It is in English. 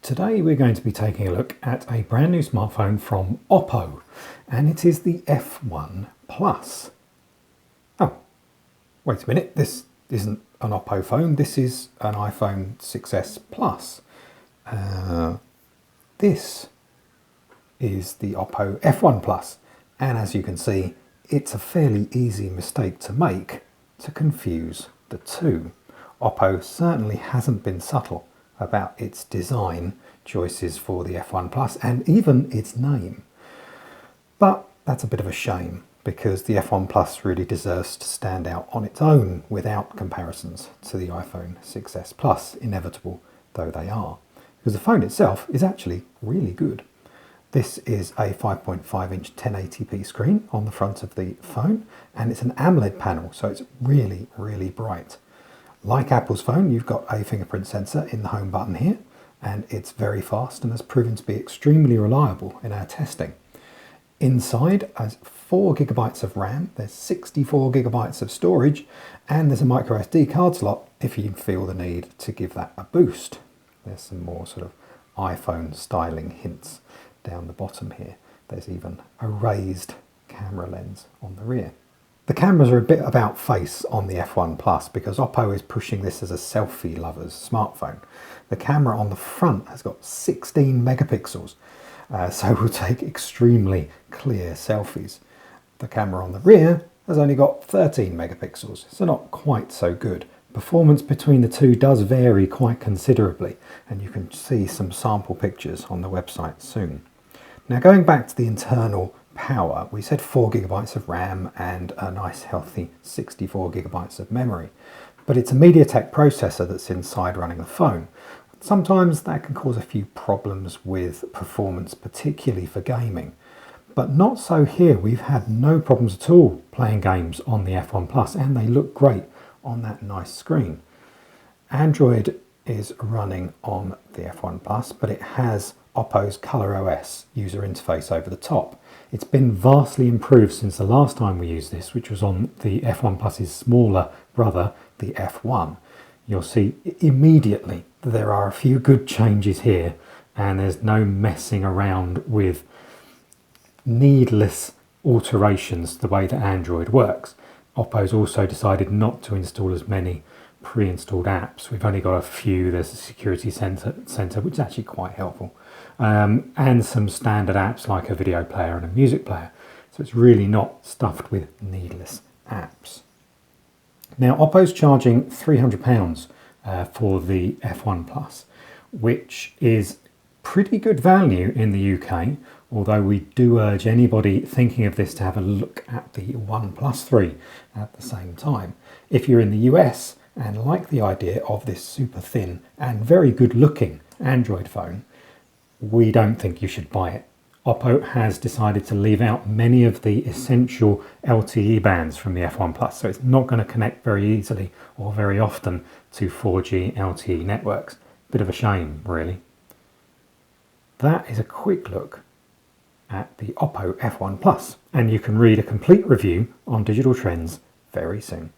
Today we're going to be taking a look at a brand new smartphone from Oppo, and it is the F1 Plus. Oh, wait a minute, this isn't an Oppo phone, this is an iPhone 6s Plus. This is the Oppo F1 Plus, and as you can see, it's a fairly easy mistake to make to confuse the two. Oppo certainly hasn't been subtle about its design choices for the F1 Plus and even its name. But that's a bit of a shame because the F1 Plus really deserves to stand out on its own without comparisons to the iPhone 6s Plus, inevitable though they are. Because the phone itself is actually really good. This is a 5.5-inch 1080p screen on the front of the phone, and it's an AMOLED panel, so it's really, really bright. Like Apple's phone, you've got a fingerprint sensor in the home button here, and it's very fast and has proven to be extremely reliable in our testing. Inside has 4 GB of RAM, there's 64 GB of storage, and there's a micro SD card slot if you feel the need to give that a boost. There's some more sort of iPhone styling hints down the bottom here. There's even a raised camera lens on the rear. The cameras are a bit about face on the F1 Plus because Oppo is pushing this as a selfie lover's smartphone. The camera on the front has got 16 megapixels, so will take extremely clear selfies. The camera on the rear has only got 13 megapixels, so not quite so good. Performance between the two does vary quite considerably, and you can see some sample pictures on the website soon. Now, going back to the internal power, we said 4 GB of RAM and a nice healthy 64 GB of memory, but it's a MediaTek processor that's inside running the phone. Sometimes that can cause a few problems with performance, particularly for gaming, but not so here. We've had no problems at all playing games on the F1 Plus, and they look great on that nice screen. Android is running on the F1 Plus, but it has Oppo's ColorOS user interface over the top. It's been vastly improved since the last time we used this, which was on the F1 Plus's smaller brother, the F1. You'll see immediately that there are a few good changes here, and there's no messing around with needless alterations the way that Android works. Oppo's also decided not to install as many pre-installed apps. We've only got a few. There's a security center, which is actually quite helpful, and some standard apps like a video player and a music player. So it's really not stuffed with needless apps. Now, Oppo's charging £300 for the F1 Plus, which is pretty good value in the UK, although we do urge anybody thinking of this to have a look at the OnePlus 3 at the same time. If you're in the US and like the idea of this super thin and very good looking Android phone, we don't think you should buy it. Oppo has decided to leave out many of the essential LTE bands from the F1 Plus, so it's not going to connect very easily or very often to 4G LTE networks. Bit of a shame, really. That is a quick look at the Oppo F1 Plus, and you can read a complete review on Digital Trends very soon.